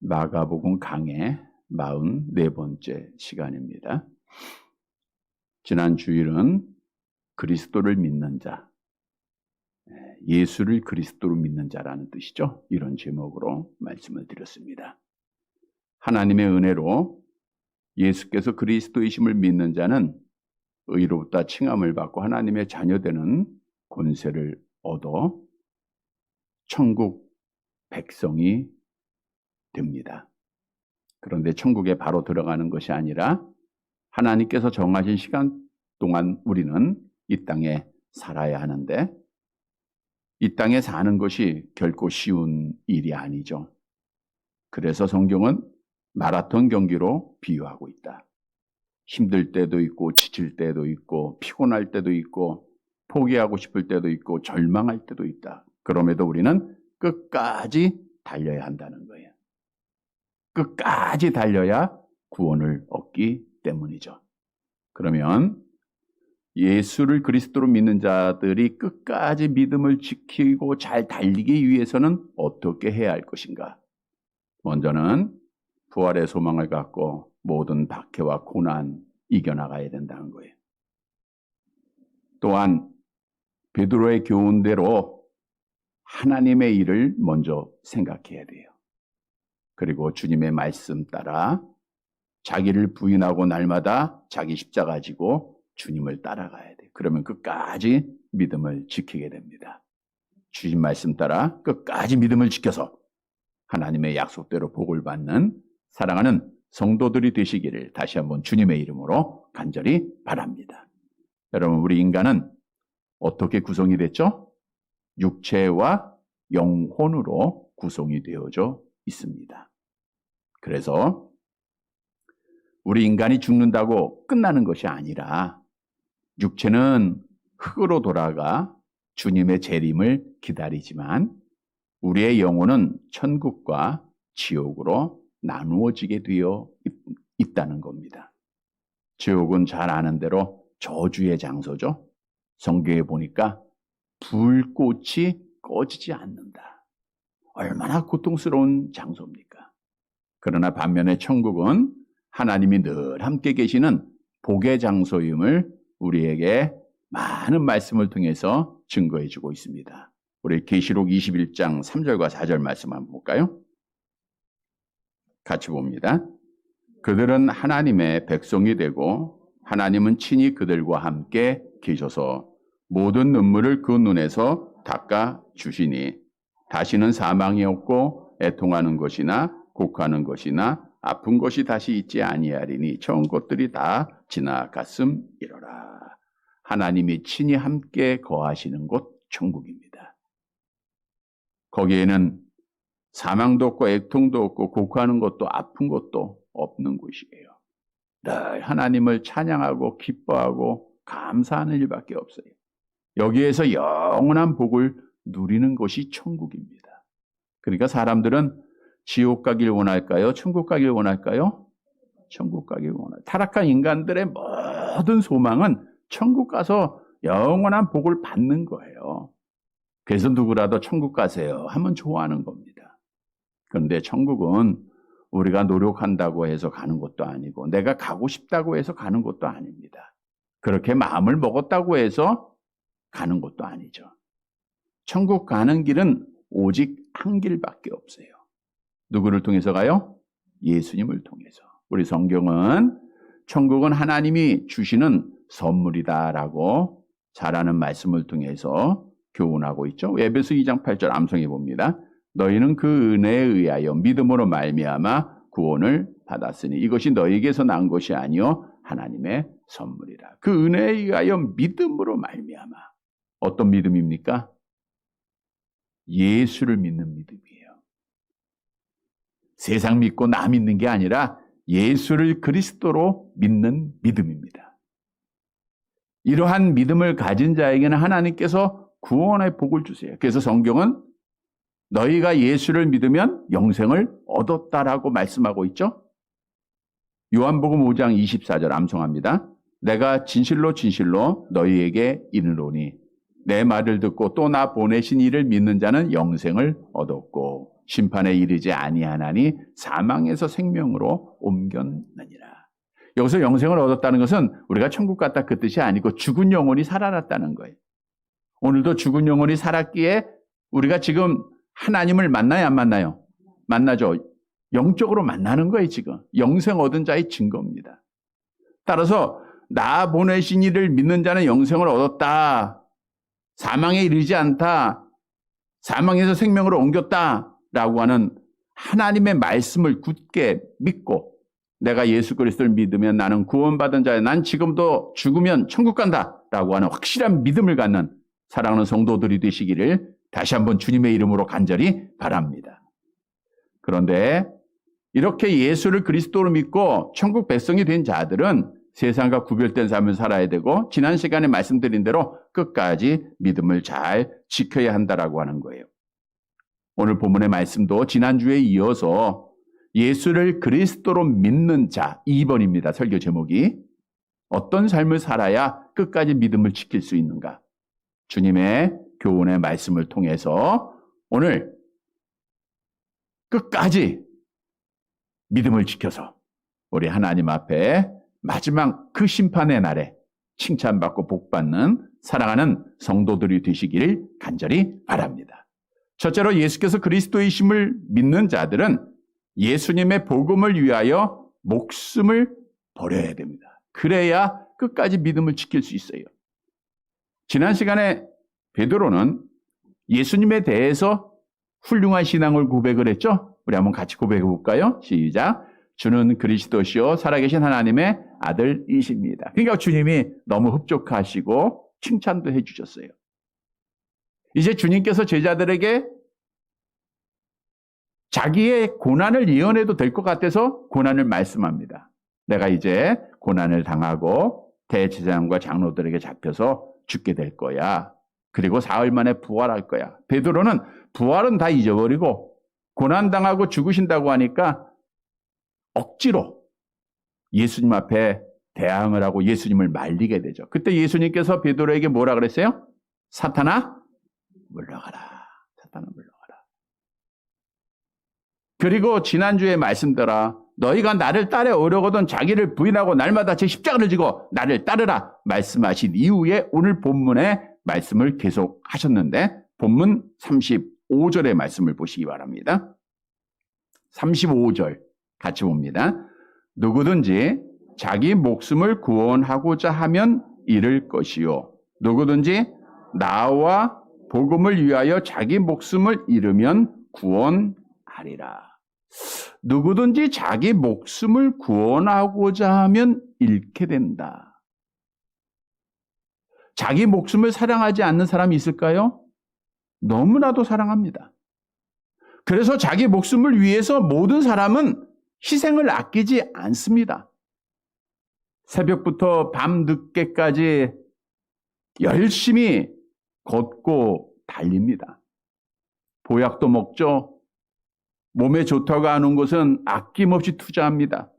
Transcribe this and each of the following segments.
마가복음 강의 44번째 시간입니다. 지난 주일은 그리스도를 믿는 자, 예수를 그리스도로 믿는 자라는 뜻이죠. 이런 제목으로 말씀을 드렸습니다. 하나님의 은혜로 예수께서 그리스도이심을 믿는 자는 의로부터 칭함을 받고 하나님의 자녀되는 권세를 얻어 천국 백성이 됩니다. 그런데 천국에 바로 들어가는 것이 아니라 하나님께서 정하신 시간 동안 우리는 이 땅에 살아야 하는데 이 땅에 사는 것이 결코 쉬운 일이 아니죠. 그래서 성경은 마라톤 경기로 비유하고 있다. 힘들 때도 있고 지칠 때도 있고 피곤할 때도 있고 포기하고 싶을 때도 있고 절망할 때도 있다. 그럼에도 우리는 끝까지 달려야 한다는 거예요. 끝까지 달려야 구원을 얻기 때문이죠. 그러면 예수를 그리스도로 믿는 자들이 끝까지 믿음을 지키고 잘 달리기 위해서는 어떻게 해야 할 것인가? 먼저는 부활의 소망을 갖고 모든 박해와 고난 이겨나가야 된다는 거예요. 또한 베드로의 교훈대로 하나님의 일을 먼저 생각해야 돼요. 그리고 주님의 말씀 따라 자기를 부인하고 날마다 자기 십자가 지고 주님을 따라가야 돼요. 그러면 끝까지 믿음을 지키게 됩니다. 주신 말씀 따라 끝까지 믿음을 지켜서 하나님의 약속대로 복을 받는 사랑하는 성도들이 되시기를 다시 한번 주님의 이름으로 간절히 바랍니다. 여러분, 우리 인간은 어떻게 구성이 됐죠? 육체와 영혼으로 구성이 되어져 있습니다. 그래서 우리 인간이 죽는다고 끝나는 것이 아니라 육체는 흙으로 돌아가 주님의 재림을 기다리지만 우리의 영혼은 천국과 지옥으로 나누어지게 되어 있다는 겁니다. 지옥은 잘 아는 대로 저주의 장소죠. 성경에 보니까 불꽃이 꺼지지 않는다. 얼마나 고통스러운 장소입니까? 그러나 반면에 천국은 하나님이 늘 함께 계시는 복의 장소임을 우리에게 많은 말씀을 통해서 증거해 주고 있습니다. 우리 계시록 21장 3절과 4절 말씀 한번 볼까요? 같이 봅니다. 그들은 하나님의 백성이 되고 하나님은 친히 그들과 함께 계셔서 모든 눈물을 그 눈에서 닦아 주시니 다시는 사망이 없고 애통하는 것이나 곡하는 것이나 아픈 것이 다시 있지 아니하리니 처음 것들이 다 지나갔음이로라. 하나님이 친히 함께 거하시는 곳 천국입니다. 거기에는 사망도 없고 애통도 없고 곡하는 것도 아픈 것도 없는 곳이에요. 늘 하나님을 찬양하고 기뻐하고 감사하는 일밖에 없어요. 여기에서 영원한 복을 누리는 것이 천국입니다. 그러니까 사람들은 지옥 가길 원할까요? 천국 가길 원할까요? 천국 가길 원할까요? 타락한 인간들의 모든 소망은 천국 가서 영원한 복을 받는 거예요. 그래서 누구라도 천국 가세요 하면 좋아하는 겁니다. 그런데 천국은 우리가 노력한다고 해서 가는 것도 아니고 내가 가고 싶다고 해서 가는 것도 아닙니다. 그렇게 마음을 먹었다고 해서 가는 것도 아니죠. 천국 가는 길은 오직 한 길밖에 없어요. 누구를 통해서 가요? 예수님을 통해서. 우리 성경은 천국은 하나님이 주시는 선물이다라고 잘하는 말씀을 통해서 교훈하고 있죠. 에베소 2장 8절 암송해 봅니다. 너희는 그 은혜에 의하여 믿음으로 말미암아 구원을 받았으니 이것이 너희에게서 난 것이 아니요 하나님의 선물이라. 그 은혜에 의하여 믿음으로 말미암아. 어떤 믿음입니까? 예수를 믿는 믿음이에요. 세상 믿고 나 믿는 게 아니라 예수를 그리스도로 믿는 믿음입니다. 이러한 믿음을 가진 자에게는 하나님께서 구원의 복을 주세요. 그래서 성경은 너희가 예수를 믿으면 영생을 얻었다라고 말씀하고 있죠. 요한복음 5장 24절 암송합니다. 내가 진실로 진실로 너희에게 이르노니 내 말을 듣고 또 나 보내신 이를 믿는 자는 영생을 얻었고 심판에 이르지 아니하나니 사망에서 생명으로 옮겼느니라. 여기서 영생을 얻었다는 것은 우리가 천국 갔다 그 뜻이 아니고 죽은 영혼이 살아났다는 거예요. 오늘도 죽은 영혼이 살았기에 우리가 지금 하나님을 만나요, 안 만나요? 만나죠. 영적으로 만나는 거예요, 지금. 영생 얻은 자의 증거입니다. 따라서 나 보내신 이를 믿는 자는 영생을 얻었다. 사망에 이르지 않다. 사망에서 생명으로 옮겼다. 라고 하는 하나님의 말씀을 굳게 믿고 내가 예수 그리스도를 믿으면 나는 구원받은 자야. 난 지금도 죽으면 천국 간다. 라고 하는 확실한 믿음을 갖는 사랑하는 성도들이 되시기를 다시 한번 주님의 이름으로 간절히 바랍니다. 그런데 이렇게 예수를 그리스도로 믿고 천국 백성이 된 자들은 세상과 구별된 삶을 살아야 되고 지난 시간에 말씀드린 대로 끝까지 믿음을 잘 지켜야 한다라고 하는 거예요. 오늘 본문의 말씀도 지난주에 이어서 예수를 그리스도로 믿는 자 2번입니다. 설교 제목이 어떤 삶을 살아야 끝까지 믿음을 지킬 수 있는가? 주님의 교훈의 말씀을 통해서 오늘 끝까지 믿음을 지켜서 우리 하나님 앞에 마지막 그 심판의 날에 칭찬받고 복받는 사랑하는 성도들이 되시기를 간절히 바랍니다. 첫째로 예수께서 그리스도이심을 믿는 자들은 예수님의 복음을 위하여 목숨을 버려야 됩니다. 그래야 끝까지 믿음을 지킬 수 있어요. 지난 시간에 베드로는 예수님에 대해서 훌륭한 신앙을 고백을 했죠? 우리 한번 같이 고백해 볼까요? 시작. 주는 그리스도시요 살아계신 하나님의 아들이십니다. 그러니까 주님이 너무 흡족하시고 칭찬도 해주셨어요. 이제 주님께서 제자들에게 자기의 고난을 예언해도 될 것 같아서 고난을 말씀합니다. 내가 이제 고난을 당하고 대제사장과 장로들에게 잡혀서 죽게 될 거야. 그리고 사흘 만에 부활할 거야. 베드로는 부활은 다 잊어버리고 고난당하고 죽으신다고 하니까 억지로 예수님 앞에 대항을 하고 예수님을 말리게 되죠. 그때 예수님께서 베드로에게 뭐라 그랬어요? 사탄아 물러가라. 사탄아 물러가라. 그리고 지난주에 말씀대로 너희가 나를 따라오려거든 자기를 부인하고 날마다 제 십자가를 지고 나를 따르라 말씀하신 이후에 오늘 본문의 말씀을 계속 하셨는데 본문 35절의 말씀을 보시기 바랍니다. 35절 같이 봅니다. 누구든지 자기 목숨을 구원하고자 하면 잃을 것이요. 누구든지 나와 복음을 위하여 자기 목숨을 잃으면 구원하리라. 누구든지 자기 목숨을 구원하고자 하면 잃게 된다. 자기 목숨을 사랑하지 않는 사람이 있을까요? 너무나도 사랑합니다. 그래서 자기 목숨을 위해서 모든 사람은 희생을 아끼지 않습니다. 새벽부터 밤 늦게까지 열심히 걷고 달립니다. 보약도 먹죠. 몸에 좋다고 하는 것은 아낌없이 투자합니다.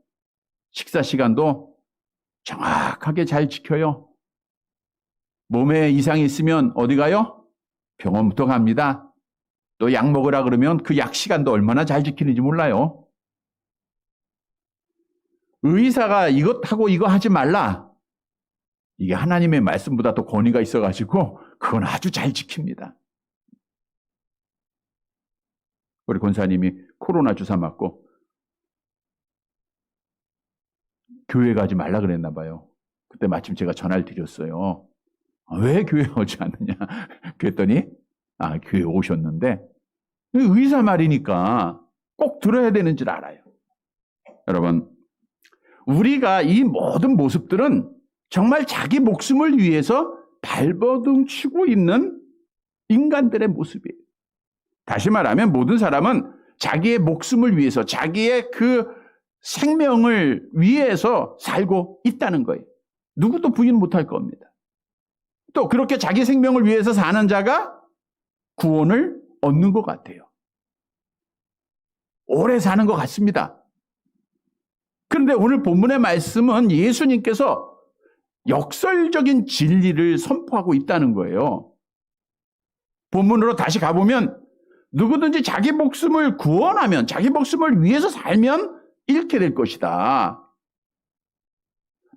식사 시간도 정확하게 잘 지켜요. 몸에 이상이 있으면 어디 가요? 병원부터 갑니다. 또 약 먹으라 그러면 그 약 시간도 얼마나 잘 지키는지 몰라요. 의사가 이것하고 이거 하지 말라. 이게 하나님의 말씀보다 더 권위가 있어가지고 그건 아주 잘 지킵니다. 우리 권사님이 코로나 주사 맞고 교회 가지 말라 그랬나 봐요. 그때 마침 제가 전화를 드렸어요. 왜 교회 오지 않느냐 그랬더니 교회 오셨는데 의사 말이니까 꼭 들어야 되는 줄 알아요. 여러분 우리가 이 모든 모습들은 정말 자기 목숨을 위해서 발버둥 치고 있는 인간들의 모습이에요. 다시 말하면 모든 사람은 자기의 목숨을 위해서 자기의 그 생명을 위해서 살고 있다는 거예요. 누구도 부인 못할 겁니다. 또 그렇게 자기 생명을 위해서 사는 자가 구원을 얻는 것 같아요. 오래 사는 것 같습니다. 그런데 오늘 본문의 말씀은 예수님께서 역설적인 진리를 선포하고 있다는 거예요. 본문으로 다시 가보면 누구든지 자기 목숨을 구원하면, 자기 목숨을 위해서 살면 잃게 될 것이다.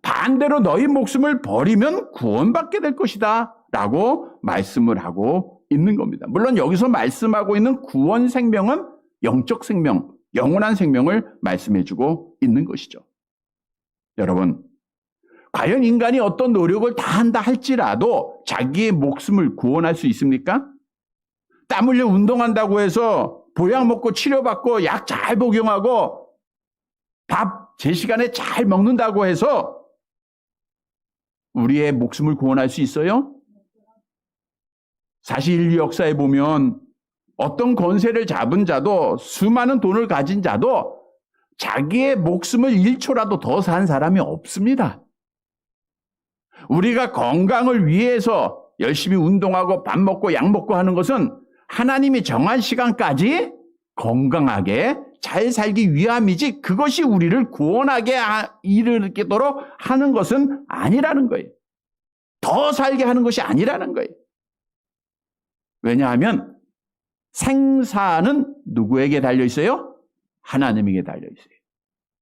반대로 너희 목숨을 버리면 구원받게 될 것이다. 라고 말씀을 하고 있는 겁니다. 물론 여기서 말씀하고 있는 구원 생명은 영적 생명, 영원한 생명을 말씀해주고 있는 것이죠. 여러분, 과연 인간이 어떤 노력을 다 한다 할지라도 자기의 목숨을 구원할 수 있습니까? 땀 흘려 운동한다고 해서 보약 먹고 치료받고 약 잘 복용하고 밥 제 시간에 잘 먹는다고 해서 우리의 목숨을 구원할 수 있어요? 사실 인류 역사에 보면 어떤 권세를 잡은 자도, 수많은 돈을 가진 자도 자기의 목숨을 1초라도 더 산 사람이 없습니다. 우리가 건강을 위해서 열심히 운동하고 밥 먹고 약 먹고 하는 것은 하나님이 정한 시간까지 건강하게 잘 살기 위함이지, 그것이 우리를 구원하게 이르도록 하는 것은 아니라는 거예요. 더 살게 하는 것이 아니라는 거예요. 왜냐하면 생사는 누구에게 달려 있어요? 하나님에게 달려 있어요.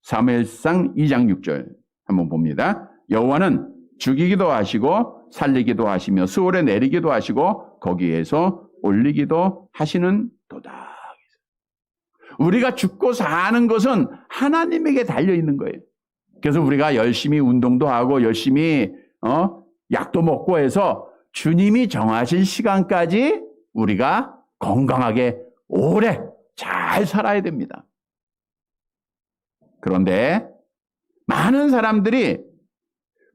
사무엘상 2장 6절 한번 봅니다. 여호와는 죽이기도 하시고 살리기도 하시며 수월에 내리기도 하시고 거기에서 올리기도 하시는 도다. 우리가 죽고 사는 것은 하나님에게 달려 있는 거예요. 그래서 우리가 열심히 운동도 하고 열심히 약도 먹고 해서 주님이 정하신 시간까지 우리가 건강하게 오래 잘 살아야 됩니다. 그런데 많은 사람들이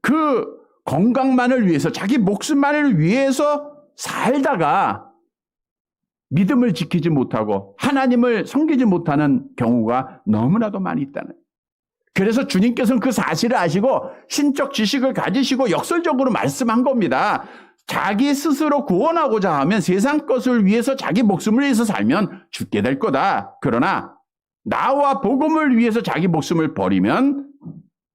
그 건강만을 위해서, 자기 목숨만을 위해서 살다가 믿음을 지키지 못하고 하나님을 섬기지 못하는 경우가 너무나도 많이 있다는 거예요. 그래서 주님께서는 그 사실을 아시고 신적 지식을 가지시고 역설적으로 말씀한 겁니다. 자기 스스로 구원하고자 하면 세상 것을 위해서 자기 목숨을 위해서 살면 죽게 될 거다. 그러나 나와 복음을 위해서 자기 목숨을 버리면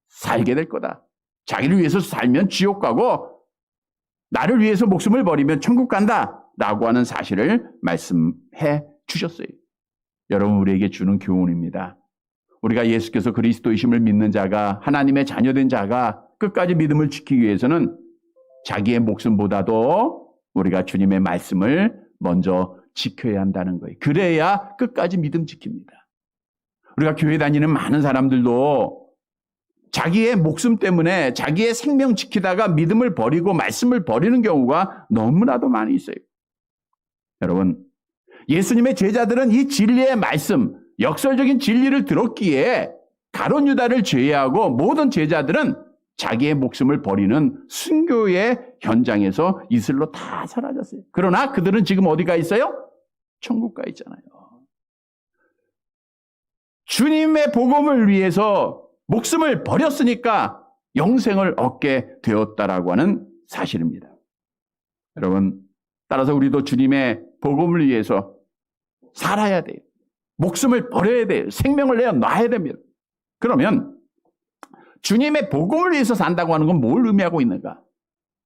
살게 될 거다. 자기를 위해서 살면 지옥 가고 나를 위해서 목숨을 버리면 천국 간다. 라고 하는 사실을 말씀해 주셨어요. 여러분, 우리에게 주는 교훈입니다. 우리가 예수께서 그리스도이심을 믿는 자가, 하나님의 자녀된 자가 끝까지 믿음을 지키기 위해서는 자기의 목숨보다도 우리가 주님의 말씀을 먼저 지켜야 한다는 거예요. 그래야 끝까지 믿음 지킵니다. 우리가 교회 다니는 많은 사람들도 자기의 목숨 때문에 자기의 생명 지키다가 믿음을 버리고 말씀을 버리는 경우가 너무나도 많이 있어요. 여러분, 예수님의 제자들은 이 진리의 말씀, 역설적인 진리를 들었기에 가룟 유다를 제외하고 모든 제자들은 자기의 목숨을 버리는 순교의 현장에서 이슬로 다 사라졌어요. 그러나 그들은 지금 어디가 있어요? 천국 가 있잖아요. 주님의 복음을 위해서 목숨을 버렸으니까 영생을 얻게 되었다라고 하는 사실입니다. 여러분, 따라서 우리도 주님의 복음을 위해서 살아야 돼요. 목숨을 버려야 돼요. 생명을 내어놔야 됩니다. 그러면 주님의 복음을 위해서 산다고 하는 건 뭘 의미하고 있는가?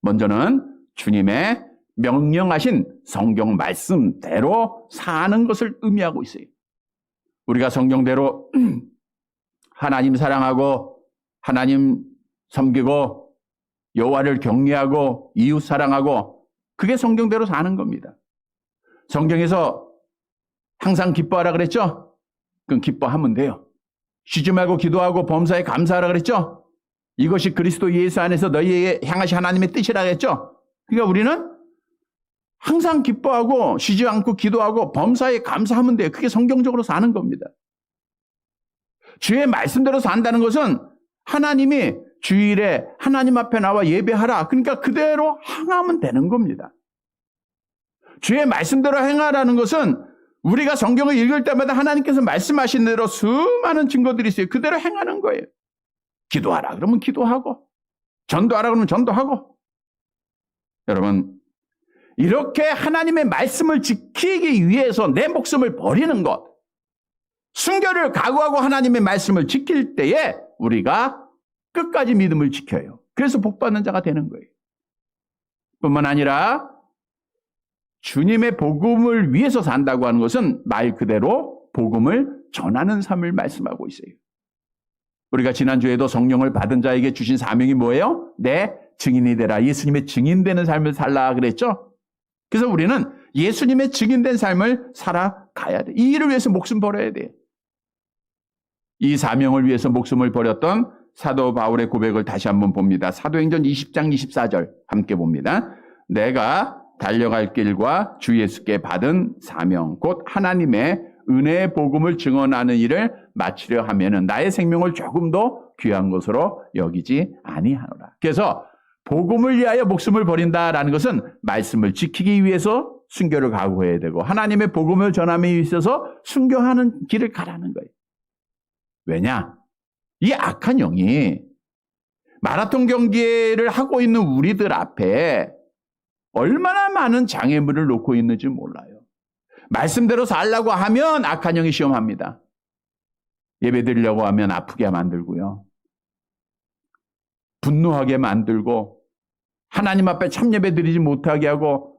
먼저는 주님의 명령하신 성경 말씀대로 사는 것을 의미하고 있어요. 우리가 성경대로 하나님 사랑하고 하나님 섬기고 여호와를 경외하고 이웃 사랑하고, 그게 성경대로 사는 겁니다. 성경에서 항상 기뻐하라 그랬죠? 그럼 기뻐하면 돼요. 쉬지 말고 기도하고 범사에 감사하라 그랬죠? 이것이 그리스도 예수 안에서 너희에게 향하신 하나님의 뜻이라 그랬죠? 그러니까 우리는 항상 기뻐하고 쉬지 않고 기도하고 범사에 감사하면 돼요. 그게 성경적으로 사는 겁니다. 주의 말씀대로 산다는 것은 하나님이 주일에 하나님 앞에 나와 예배하라, 그러니까 그대로 행하면 되는 겁니다. 주의 말씀대로 행하라는 것은 우리가 성경을 읽을 때마다 하나님께서 말씀하신 대로 수많은 증거들이 있어요. 그대로 행하는 거예요. 기도하라 그러면 기도하고, 전도하라 그러면 전도하고. 여러분, 이렇게 하나님의 말씀을 지키기 위해서 내 목숨을 버리는 것, 순교를 각오하고 하나님의 말씀을 지킬 때에 우리가 끝까지 믿음을 지켜요. 그래서 복받는 자가 되는 거예요. 뿐만 아니라 주님의 복음을 위해서 산다고 하는 것은 말 그대로 복음을 전하는 삶을 말씀하고 있어요. 우리가 지난주에도 성령을 받은 자에게 주신 사명이 뭐예요? 내 증인이 되라. 예수님의 증인되는 삶을 살라 그랬죠? 그래서 우리는 예수님의 증인된 삶을 살아가야 돼. 이 일을 위해서 목숨 버려야 돼요. 이 사명을 위해서 목숨을 버렸던 사도 바울의 고백을 다시 한번 봅니다. 사도행전 20장 24절 함께 봅니다. 내가 달려갈 길과 주 예수께 받은 사명 곧 하나님의 은혜의 복음을 증언하는 일을 마치려 하면은 나의 생명을 조금 더 귀한 것으로 여기지 아니하노라. 그래서 복음을 위하여 목숨을 버린다라는 것은 말씀을 지키기 위해서 순교를 각오해야 되고 하나님의 복음을 전함에 있어서 순교하는 길을 가라는 거예요. 왜냐? 이 악한 영이 마라톤 경기를 하고 있는 우리들 앞에 얼마나 많은 장애물을 놓고 있는지 몰라요. 말씀대로 살라고 하면 악한 영이 시험합니다. 예배 드리려고 하면 아프게 만들고요. 분노하게 만들고 하나님 앞에 참 예배 드리지 못하게 하고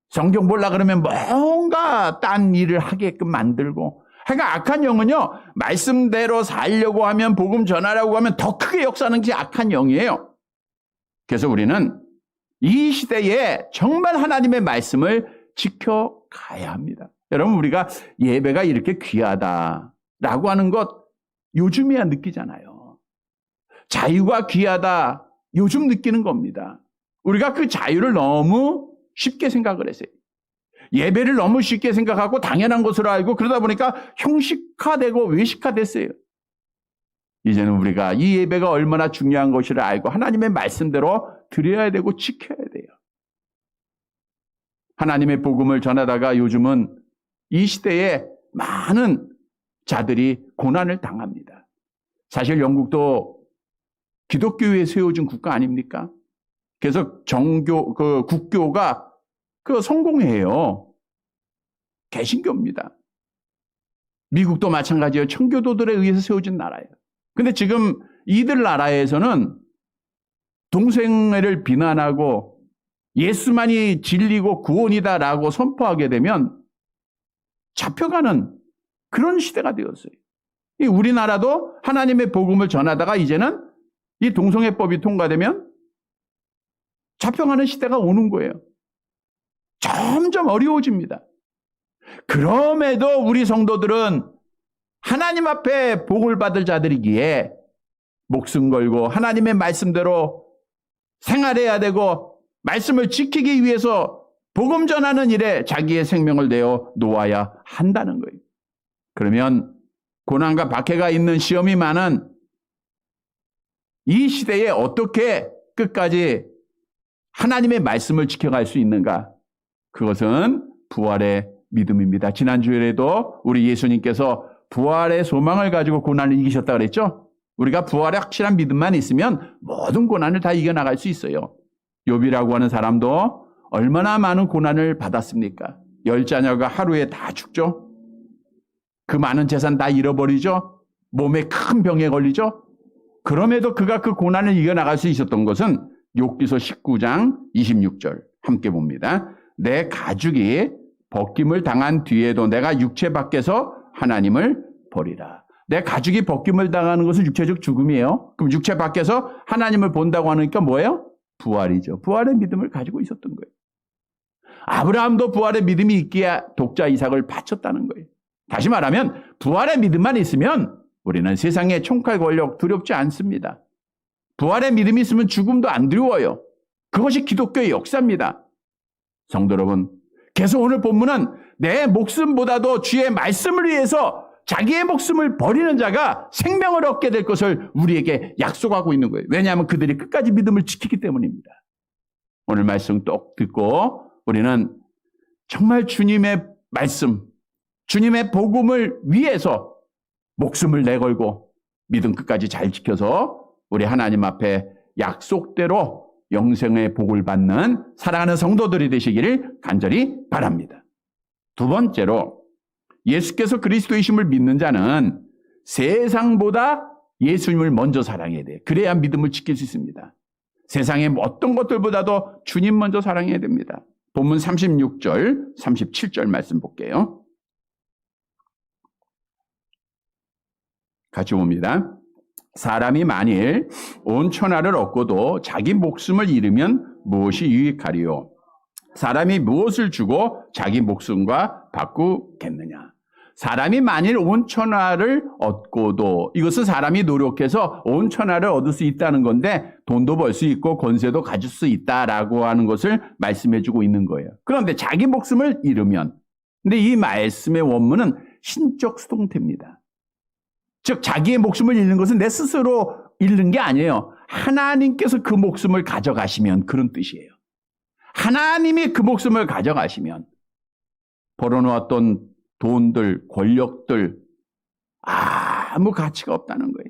성경 보려고 그러면 뭔가 딴 일을 하게끔 만들고 그러니까 악한 영은요. 말씀대로 살려고 하면 복음 전하라고 하면 더 크게 역사하는 게 악한 영이에요. 그래서 우리는 이 시대에 정말 하나님의 말씀을 지켜가야 합니다. 여러분 우리가 예배가 이렇게 귀하다라고 하는 것 요즘이야 느끼잖아요. 자유가 귀하다 요즘 느끼는 겁니다. 우리가 그 자유를 너무 쉽게 생각을 했어요. 예배를 너무 쉽게 생각하고 당연한 것으로 알고 그러다 보니까 형식화되고 외식화됐어요. 이제는 우리가 이 예배가 얼마나 중요한 것을 알고 하나님의 말씀대로 드려야 되고 지켜야 돼요. 하나님의 복음을 전하다가 요즘은 이 시대에 많은 자들이 고난을 당합니다. 사실 영국도 기독교에 세워진 국가 아닙니까? 그래서 국교가 성공해요. 개신교입니다. 미국도 마찬가지예요. 청교도들에 의해서 세워진 나라예요. 근데 지금 이들 나라에서는 동성애를 비난하고 예수만이 진리고 구원이다라고 선포하게 되면 잡혀가는 그런 시대가 되었어요. 우리나라도 하나님의 복음을 전하다가 이제는 이 동성애법이 통과되면 잡혀가는 시대가 오는 거예요. 점점 어려워집니다. 그럼에도 우리 성도들은 하나님 앞에 복을 받을 자들이기에 목숨 걸고 하나님의 말씀대로 생활해야 되고 말씀을 지키기 위해서 복음 전하는 일에 자기의 생명을 내어 놓아야 한다는 거예요. 그러면 고난과 박해가 있는 시험이 많은 이 시대에 어떻게 끝까지 하나님의 말씀을 지켜갈 수 있는가? 그것은 부활의 믿음입니다. 지난주에도 우리 예수님께서 부활의 소망을 가지고 고난을 이기셨다 그랬죠? 우리가 부활의 확실한 믿음만 있으면 모든 고난을 다 이겨나갈 수 있어요. 욥이라고 하는 사람도 얼마나 많은 고난을 받았습니까? 10자녀가 하루에 다 죽죠? 그 많은 재산 다 잃어버리죠? 몸에 큰 병에 걸리죠? 그럼에도 그가 그 고난을 이겨나갈 수 있었던 것은 욥기서 19장 26절 함께 봅니다. 내 가죽이 벗김을 당한 뒤에도 내가 육체 밖에서 하나님을 버리라. 내 가죽이 벗김을 당하는 것은 육체적 죽음이에요. 그럼 육체 밖에서 하나님을 본다고 하니까 뭐예요? 부활이죠. 부활의 믿음을 가지고 있었던 거예요. 아브라함도 부활의 믿음이 있기에 독자 이삭을 바쳤다는 거예요. 다시 말하면 부활의 믿음만 있으면 우리는 세상의 총칼 권력 두렵지 않습니다. 부활의 믿음이 있으면 죽음도 안 두려워요. 그것이 기독교의 역사입니다. 성도 여러분, 그래서 오늘 본문은 내 목숨보다도 주의 말씀을 위해서 자기의 목숨을 버리는 자가 생명을 얻게 될 것을 우리에게 약속하고 있는 거예요. 왜냐하면 그들이 끝까지 믿음을 지키기 때문입니다. 오늘 말씀 똑 듣고 우리는 정말 주님의 말씀, 주님의 복음을 위해서 목숨을 내걸고 믿음 끝까지 잘 지켜서 우리 하나님 앞에 약속대로 영생의 복을 받는 사랑하는 성도들이 되시기를 간절히 바랍니다. 두 번째로 예수께서 그리스도이심을 믿는 자는 세상보다 예수님을 먼저 사랑해야 돼요. 그래야 믿음을 지킬 수 있습니다. 세상의 어떤 것들보다도 주님 먼저 사랑해야 됩니다. 본문 36절, 37절 말씀 볼게요. 같이 봅니다. 사람이 만일 온 천하를 얻고도 자기 목숨을 잃으면 무엇이 유익하리요? 사람이 무엇을 주고 자기 목숨과 바꾸겠느냐? 사람이 만일 온 천하를 얻고도, 이것은 사람이 노력해서 온 천하를 얻을 수 있다는 건데 돈도 벌 수 있고 권세도 가질 수 있다라고 하는 것을 말씀해 주고 있는 거예요. 그런데 자기 목숨을 잃으면, 근데 이 말씀의 원문은 신적 수동태입니다. 즉 자기의 목숨을 잃는 것은 내 스스로 잃는 게 아니에요. 하나님께서 그 목숨을 가져가시면, 그런 뜻이에요. 하나님이 그 목숨을 가져가시면 벌어놓았던 돈들, 권력들 아무 가치가 없다는 거예요.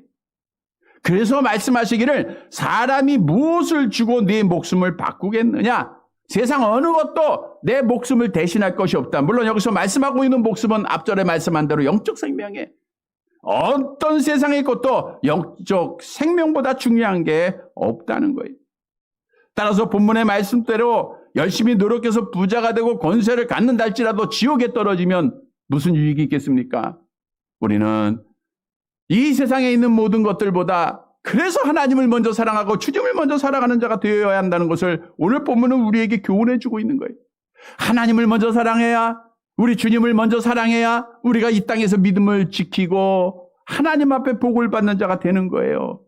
그래서 말씀하시기를 사람이 무엇을 주고 네 목숨을 바꾸겠느냐? 세상 어느 것도 내 목숨을 대신할 것이 없다. 물론 여기서 말씀하고 있는 목숨은 앞절에 말씀한 대로 영적 생명에, 어떤 세상의 것도 영적 생명보다 중요한 게 없다는 거예요. 따라서 본문의 말씀대로 열심히 노력해서 부자가 되고 권세를 갖는다 할지라도 지옥에 떨어지면 무슨 유익이 있겠습니까? 우리는 이 세상에 있는 모든 것들보다, 그래서 하나님을 먼저 사랑하고 주님을 먼저 사랑하는 자가 되어야 한다는 것을 오늘 본문은 우리에게 교훈해 주고 있는 거예요. 하나님을 먼저 사랑해야, 우리 주님을 먼저 사랑해야 우리가 이 땅에서 믿음을 지키고 하나님 앞에 복을 받는 자가 되는 거예요.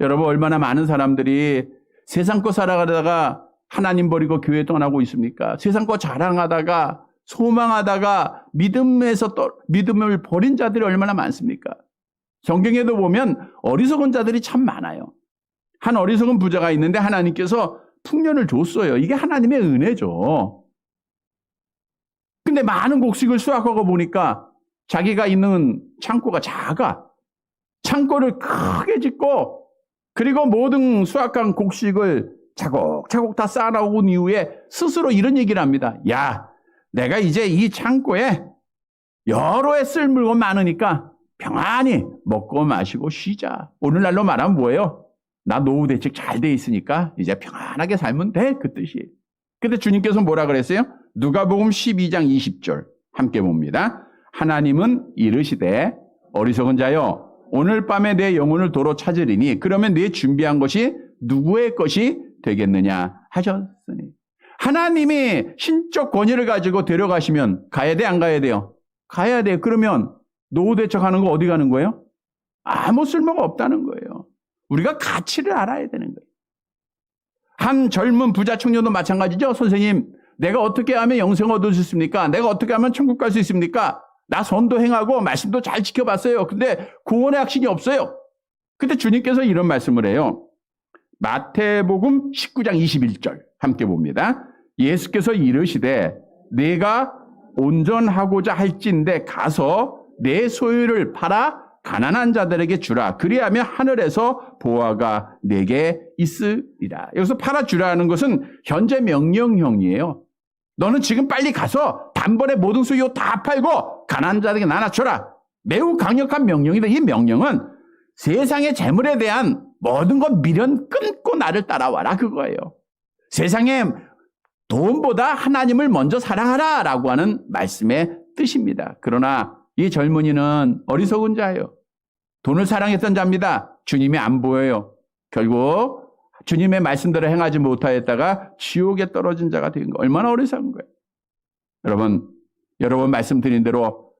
여러분, 얼마나 많은 사람들이 세상 거 살아가다가 하나님 버리고 교회 떠나고 있습니까? 세상 거 자랑하다가 소망하다가 믿음을 버린 자들이 얼마나 많습니까? 성경에도 보면 어리석은 자들이 참 많아요. 한 어리석은 부자가 있는데 하나님께서 풍년을 줬어요. 이게 하나님의 은혜죠. 근데 많은 곡식을 수확하고 보니까 자기가 있는 창고가 작아. 창고를 크게 짓고, 그리고 모든 수확한 곡식을 차곡차곡 다 쌓아놓은 이후에 스스로 이런 얘기를 합니다. 야, 내가 이제 이 창고에 여러 해 쓸 물건 많으니까 평안히 먹고 마시고 쉬자. 오늘날로 말하면 뭐예요? 나 노후 대책 잘 돼 있으니까 이제 평안하게 살면 돼. 그 뜻이에요. 근데 주님께서 뭐라 그랬어요? 누가복음 12장 20절 함께 봅니다. 하나님은 이르시되 어리석은 자여, 오늘 밤에 내 영혼을 도로 찾으리니 그러면 네 준비한 것이 누구의 것이 되겠느냐 하셨으니. 하나님이 신적 권위를 가지고 데려가시면 가야 돼, 안 가야 돼요? 가야 돼. 그러면 노후 대책하는 거 어디 가는 거예요? 아무 쓸모가 없다는 거예요. 우리가 가치를 알아야 되는 거예요. 한 젊은 부자 청년도 마찬가지죠. 선생님, 내가 어떻게 하면 영생 얻을 수 있습니까? 내가 어떻게 하면 천국 갈 수 있습니까? 나 선도 행하고 말씀도 잘 지켜봤어요. 근데 구원의 확신이 없어요. 근데 주님께서 이런 말씀을 해요. 마태복음 19장 21절 함께 봅니다. 예수께서 이르시되 내가 온전하고자 할진대 가서 내 소유를 팔아 가난한 자들에게 주라. 그리하면 하늘에서 보화가 내게 있으리라. 여기서 팔아주라는 것은 현재 명령형이에요. 너는 지금 빨리 가서 단번에 모든 소유 다 팔고 가난한 자들에게 나눠줘라. 매우 강력한 명령이다. 이 명령은 세상의 재물에 대한 모든 것 미련 끊고 나를 따라와라, 그거예요. 세상에 돈보다 하나님을 먼저 사랑하라 라고 하는 말씀의 뜻입니다. 그러나 이 젊은이는 어리석은 자예요. 돈을 사랑했던 자입니다. 주님이 안 보여요. 결국 주님의 말씀대로 행하지 못하였다가 지옥에 떨어진 자가 된 거. 얼마나 어리석은 거예요. 여러분 말씀드린 대로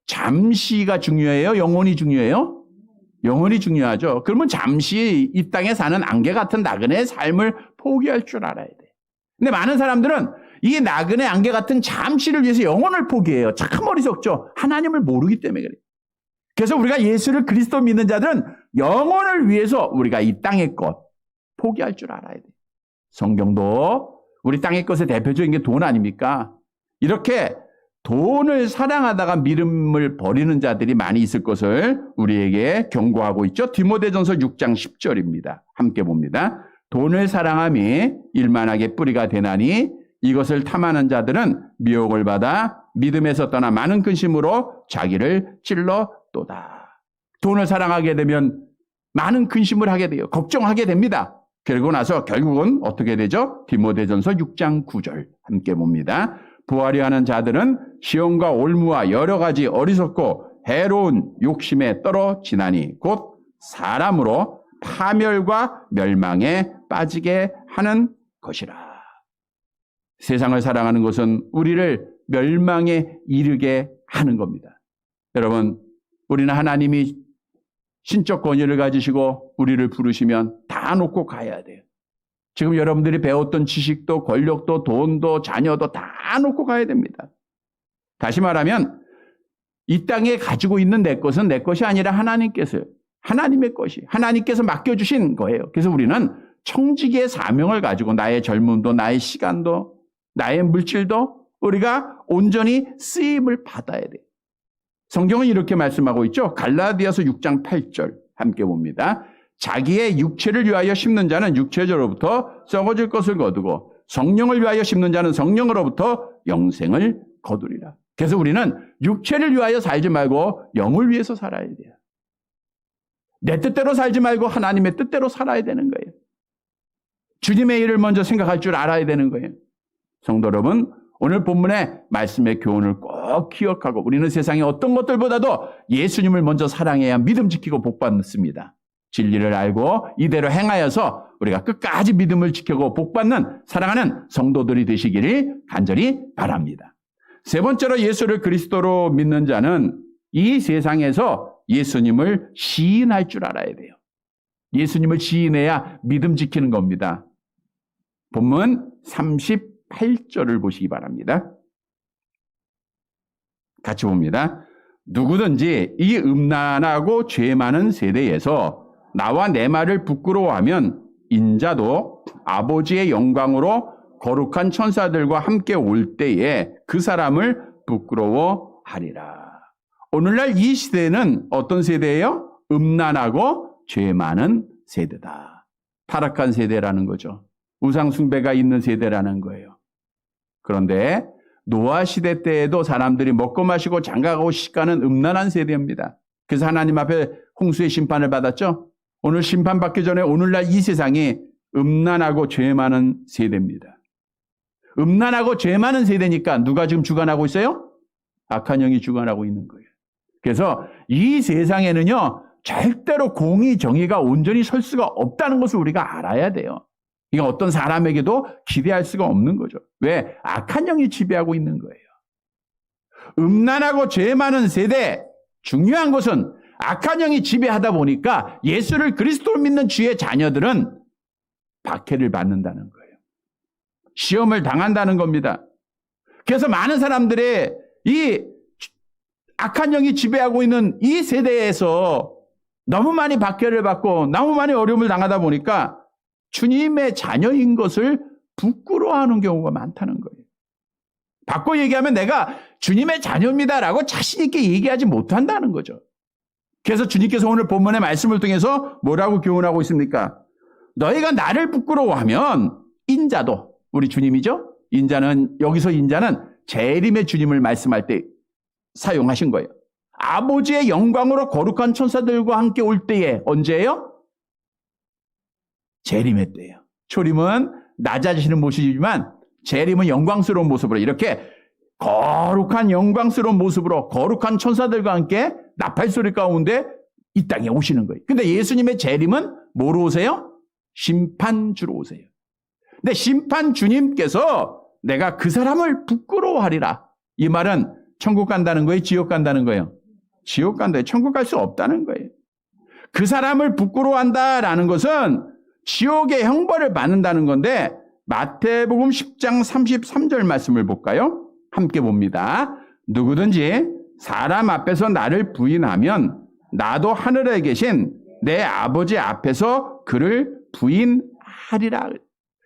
잠시가 중요해요? 영혼이 중요해요? 영혼이 중요하죠. 그러면 잠시 이 땅에 사는 안개 같은 나그네의 삶을 포기할 줄 알아야 돼. 근데 많은 사람들은 이 나그네 안개 같은 잠시를 위해서 영혼을 포기해요. 참 어리석죠. 하나님을 모르기 때문에 그래요. 그래서 우리가 예수를 그리스도 믿는 자들은 영혼을 위해서 우리가 이 땅의 것 포기할 줄 알아야 돼요. 성경도 우리 땅의 것의 대표적인 게 돈 아닙니까? 이렇게 돈을 사랑하다가 믿음을 버리는 자들이 많이 있을 것을 우리에게 경고하고 있죠. 디모데전서 6장 10절입니다. 함께 봅니다. 돈을 사랑함이 일만하게 뿌리가 되나니 이것을 탐하는 자들은 미혹을 받아 믿음에서 떠나 많은 근심으로 자기를 찔러도다. 돈을 사랑하게 되면 많은 근심을 하게 돼요. 걱정하게 됩니다. 그러고 나서 결국은 어떻게 되죠? 디모데전서 6장 9절 함께 봅니다. 부하려 하는 자들은 시험과 올무와 여러 가지 어리석고 해로운 욕심에 떨어지나니 곧 사람으로 파멸과 멸망에 빠지게 하는 것이라. 세상을 사랑하는 것은 우리를 멸망에 이르게 하는 겁니다. 여러분, 우리는 하나님이 신적 권위를 가지시고 우리를 부르시면 다 놓고 가야 돼요. 지금 여러분들이 배웠던 지식도 권력도 돈도 자녀도 다 놓고 가야 됩니다. 다시 말하면 이 땅에 가지고 있는 내 것은 내 것이 아니라 하나님께서요. 하나님의 것이 하나님께서 맡겨주신 거예요. 그래서 우리는 청지기의 사명을 가지고 나의 젊음도 나의 시간도 나의 물질도 우리가 온전히 쓰임을 받아야 돼요. 성경은 이렇게 말씀하고 있죠. 갈라디아서 6장 8절 함께 봅니다. 자기의 육체를 위하여 심는 자는 육체로부터 썩어질 것을 거두고 성령을 위하여 심는 자는 성령으로부터 영생을 거두리라. 그래서 우리는 육체를 위하여 살지 말고 영을 위해서 살아야 돼요. 내 뜻대로 살지 말고 하나님의 뜻대로 살아야 되는 거예요. 주님의 일을 먼저 생각할 줄 알아야 되는 거예요. 성도 여러분, 오늘 본문의 말씀의 교훈을 꼭 기억하고 우리는 세상의 어떤 것들보다도 예수님을 먼저 사랑해야 믿음 지키고 복받습니다. 진리를 알고 이대로 행하여서 우리가 끝까지 믿음을 지키고 복받는 사랑하는 성도들이 되시기를 간절히 바랍니다. 세 번째로 예수를 그리스도로 믿는 자는 이 세상에서 예수님을 시인할 줄 알아야 돼요. 예수님을 시인해야 믿음 지키는 겁니다. 본문 38절을 보시기 바랍니다. 같이 봅니다. 누구든지 이 음란하고 죄 많은 세대에서 나와 내 말을 부끄러워하면 인자도 아버지의 영광으로 거룩한 천사들과 함께 올 때에 그 사람을 부끄러워하리라. 오늘날 이 시대는 어떤 세대예요? 음란하고 죄 많은 세대다. 타락한 세대라는 거죠. 우상 숭배가 있는 세대라는 거예요. 그런데 노아 시대 때에도 사람들이 먹고 마시고 장가가고 시가는 음란한 세대입니다. 그래서 하나님 앞에 홍수의 심판을 받았죠. 오늘 심판받기 전에 오늘날 이 세상이 음란하고 죄 많은 세대입니다. 음란하고 죄 많은 세대니까 누가 지금 주관하고 있어요? 악한 영이 주관하고 있는 거예요. 그래서 이 세상에는요, 절대로 공의, 정의가 온전히 설 수가 없다는 것을 우리가 알아야 돼요. 이건 어떤 사람에게도 기대할 수가 없는 거죠. 왜? 악한 영이 지배하고 있는 거예요. 음란하고 죄 많은 세대, 중요한 것은 악한 영이 지배하다 보니까 예수를 그리스도로 믿는 주의 자녀들은 박해를 받는다는 거예요. 시험을 당한다는 겁니다. 그래서 많은 사람들의 이 악한 영이 지배하고 있는 이 세대에서 너무 많이 박해를 받고 너무 많이 어려움을 당하다 보니까 주님의 자녀인 것을 부끄러워하는 경우가 많다는 거예요. 바꿔 얘기하면 내가 주님의 자녀입니다라고 자신 있게 얘기하지 못한다는 거죠. 그래서 주님께서 오늘 본문의 말씀을 통해서 뭐라고 교훈하고 있습니까? 너희가 나를 부끄러워하면 인자도, 우리 주님이죠? 인자는, 여기서 인자는 재림의 주님을 말씀할 때 사용하신 거예요. 아버지의 영광으로 거룩한 천사들과 함께 올 때에, 언제예요? 재림의 때예요. 초림은 낮아지시는 모습이지만 재림은 영광스러운 모습으로, 이렇게 거룩한 영광스러운 모습으로 거룩한 천사들과 함께 나팔소리 가운데 이 땅에 오시는 거예요. 근데 예수님의 재림은 뭐로 오세요? 심판주로 오세요. 근데 심판 주님께서 내가 그 사람을 부끄러워하리라. 이 말은 천국 간다는 거예요? 지옥 간다는 거예요? 지옥 간다. 천국 갈 수 없다는 거예요. 그 사람을 부끄러워한다라는 것은 지옥의 형벌을 받는다는 건데, 마태복음 10장 33절 말씀을 볼까요? 함께 봅니다. 누구든지 사람 앞에서 나를 부인하면 나도 하늘에 계신 내 아버지 앞에서 그를 부인하리라.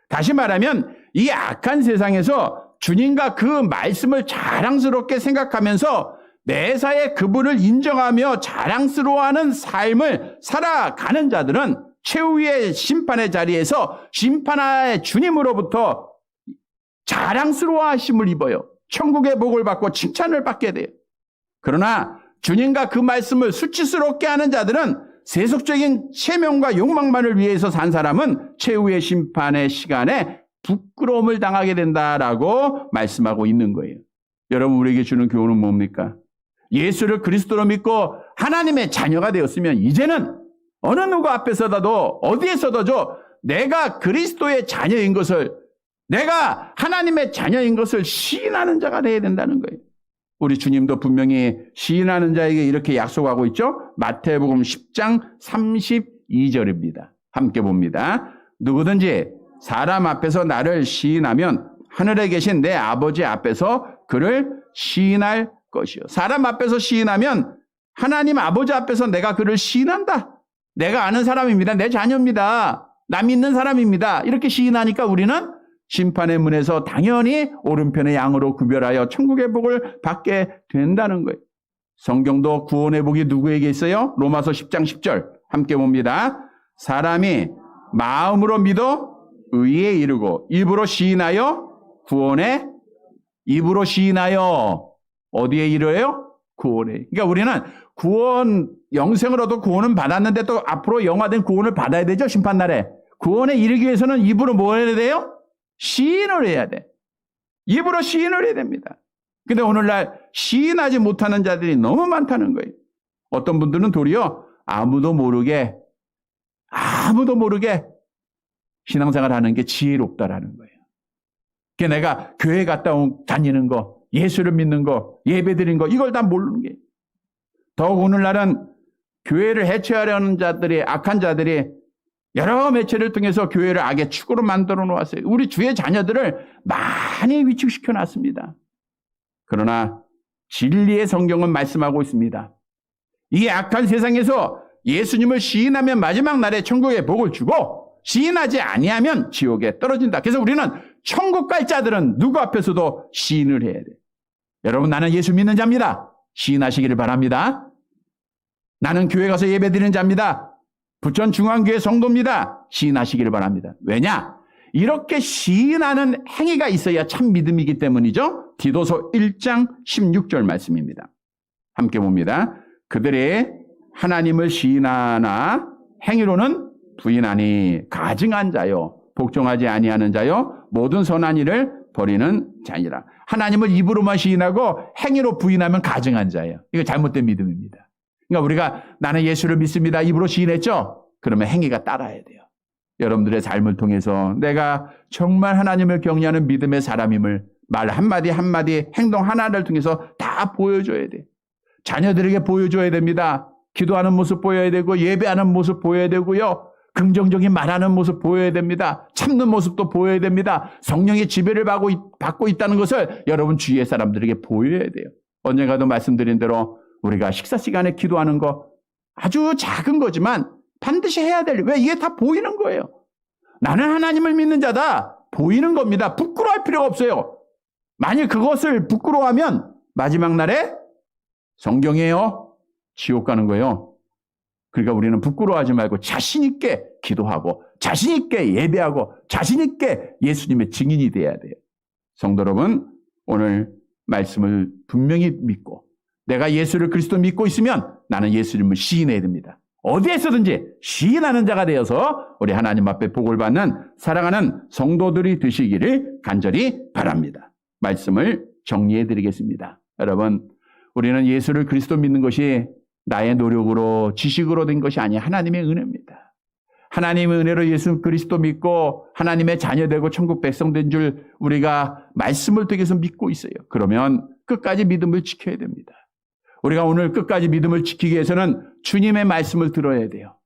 다시 말하면 이 악한 세상에서 주님과 그 말씀을 자랑스럽게 생각하면서 매사에 그분을 인정하며 자랑스러워하는 삶을 살아가는 자들은 최후의 심판의 자리에서 심판의 주님으로부터 자랑스러워하심을 입어요. 천국의 복을 받고 칭찬을 받게 돼요. 그러나 주님과 그 말씀을 수치스럽게 하는 자들은 세속적인 체면과 욕망만을 위해서 산 사람은 최후의 심판의 시간에 부끄러움을 당하게 된다라고 말씀하고 있는 거예요. 여러분, 우리에게 주는 교훈은 뭡니까? 예수를 그리스도로 믿고 하나님의 자녀가 되었으면 이제는 어느 누구 앞에서도 어디에서도 내가 그리스도의 자녀인 것을, 내가 하나님의 자녀인 것을 시인하는 자가 되어야 된다는 거예요. 우리 주님도 분명히 시인하는 자에게 이렇게 약속하고 있죠. 마태복음 10장 32절입니다. 함께 봅니다. 누구든지 사람 앞에서 나를 시인하면 하늘에 계신 내 아버지 앞에서 그를 시인할 것이요. 사람 앞에서 시인하면 하나님 아버지 앞에서 내가 그를 시인한다. 내가 아는 사람입니다. 내 자녀입니다. 나 믿는 사람입니다. 이렇게 시인하니까 우리는 심판의 문에서 당연히 오른편의 양으로 구별하여 천국의 복을 받게 된다는 거예요. 성경도 구원의 복이 누구에게 있어요? 로마서 10장 10절 함께 봅니다. 사람이 마음으로 믿어 의에 이르고 입으로 시인하여 구원에, 입으로 시인하여 어디에 이르어요? 구원에. 그러니까 우리는 구원, 영생을 얻어 구원은 받았는데 또 앞으로 영화된 구원을 받아야 되죠. 심판날에. 구원에 이르기 위해서는 입으로 뭐 해야 돼요? 시인을 해야 돼. 입으로 시인을 해야 됩니다. 근데 오늘날 시인하지 못하는 자들이 너무 많다는 거예요. 어떤 분들은 도리어 아무도 모르게 신앙생활 하는 게 지혜롭다라는 거예요. 그러니까 내가 교회 갔다 다니는 거, 예수를 믿는 거, 예배 드리는 거, 이걸 다 모르는 게. 더욱 오늘날은 교회를 해체하려는 자들이, 악한 자들이 여러 매체를 통해서 교회를 악의 축으로 만들어 놓았어요. 우리 주의 자녀들을 많이 위축시켜 놨습니다. 그러나 진리의 성경은 말씀하고 있습니다. 이 악한 세상에서 예수님을 시인하면 마지막 날에 천국의 복을 주고 시인하지 아니하면 지옥에 떨어진다. 그래서 우리는 천국 갈 자들은 누구 앞에서도 시인을 해야 돼요. 여러분, 나는 예수 믿는 자입니다. 시인하시기를 바랍니다. 나는 교회 가서 예배 드리는 자입니다. 부천 중앙교회 성도입니다. 시인하시기를 바랍니다. 왜냐? 이렇게 시인하는 행위가 있어야 참 믿음이기 때문이죠. 디도서 1장 16절 말씀입니다. 함께 봅니다. 그들의 하나님을 시인하나 행위로는 부인하니 가증한 자요, 복종하지 아니하는 자요, 모든 선한 일을 버리는 자니라. 하나님을 입으로만 시인하고 행위로 부인하면 가증한 자예요. 이거 잘못된 믿음입니다. 그러니까 우리가 나는 예수를 믿습니다. 입으로 시인했죠? 그러면 행위가 따라야 돼요. 여러분들의 삶을 통해서 내가 정말 하나님을 경외하는 믿음의 사람임을 말 한마디 한마디, 행동 하나를 통해서 다 보여줘야 돼요. 자녀들에게 보여줘야 됩니다. 기도하는 모습 보여야 되고 예배하는 모습 보여야 되고요. 긍정적인 말하는 모습 보여야 됩니다. 참는 모습도 보여야 됩니다. 성령의 지배를 받고 있다는 것을 여러분 주위의 사람들에게 보여야 돼요. 언젠가도 말씀드린 대로 우리가 식사 시간에 기도하는 거 아주 작은 거지만 반드시 해야 될, 왜 이게 다 보이는 거예요. 나는 하나님을 믿는 자다. 보이는 겁니다. 부끄러워할 필요가 없어요. 만일 그것을 부끄러워하면 마지막 날에 성경이에요. 지옥 가는 거예요. 그러니까 우리는 부끄러워하지 말고 자신 있게 기도하고 자신 있게 예배하고 자신 있게 예수님의 증인이 돼야 돼요. 성도 여러분, 오늘 말씀을 분명히 믿고 내가 예수를 그리스도 믿고 있으면 나는 예수님을 시인해야 됩니다. 어디에서든지 시인하는 자가 되어서 우리 하나님 앞에 복을 받는 사랑하는 성도들이 되시기를 간절히 바랍니다. 말씀을 정리해 드리겠습니다. 여러분, 우리는 예수를 그리스도 믿는 것이 나의 노력으로 지식으로 된 것이 아니라 하나님의 은혜입니다. 하나님의 은혜로 예수 그리스도 믿고 하나님의 자녀되고 천국 백성 된 줄 우리가 말씀을 통해서 믿고 있어요. 그러면 끝까지 믿음을 지켜야 됩니다. 우리가 오늘 끝까지 믿음을 지키기 위해서는 주님의 말씀을 들어야 돼요.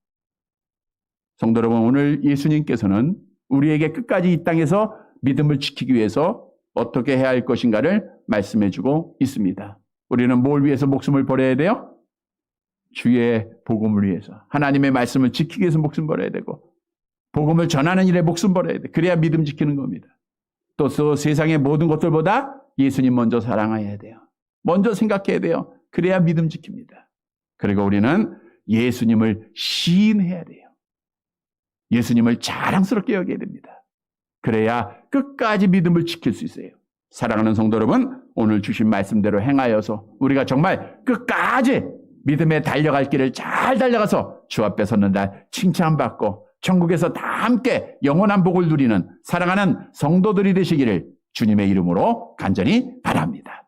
성도 여러분, 오늘 예수님께서는 우리에게 끝까지 이 땅에서 믿음을 지키기 위해서 어떻게 해야 할 것인가를 말씀해 주고 있습니다. 우리는 뭘 위해서 목숨을 버려야 돼요? 주의 복음을 위해서, 하나님의 말씀을 지키기 위해서 목숨 버려야 되고, 복음을 전하는 일에 목숨 버려야 돼. 그래야 믿음 지키는 겁니다. 또 세상의 모든 것들보다 예수님 먼저 사랑해야 돼요. 먼저 생각해야 돼요. 그래야 믿음 지킵니다. 그리고 우리는 예수님을 시인해야 돼요. 예수님을 자랑스럽게 여겨야 됩니다. 그래야 끝까지 믿음을 지킬 수 있어요. 사랑하는 성도 여러분, 오늘 주신 말씀대로 행하여서 우리가 정말 끝까지 믿음의 달려갈 길을 잘 달려가서 주 앞에 섰는 날 칭찬받고 천국에서 다 함께 영원한 복을 누리는 사랑하는 성도들이 되시기를 주님의 이름으로 간절히 바랍니다.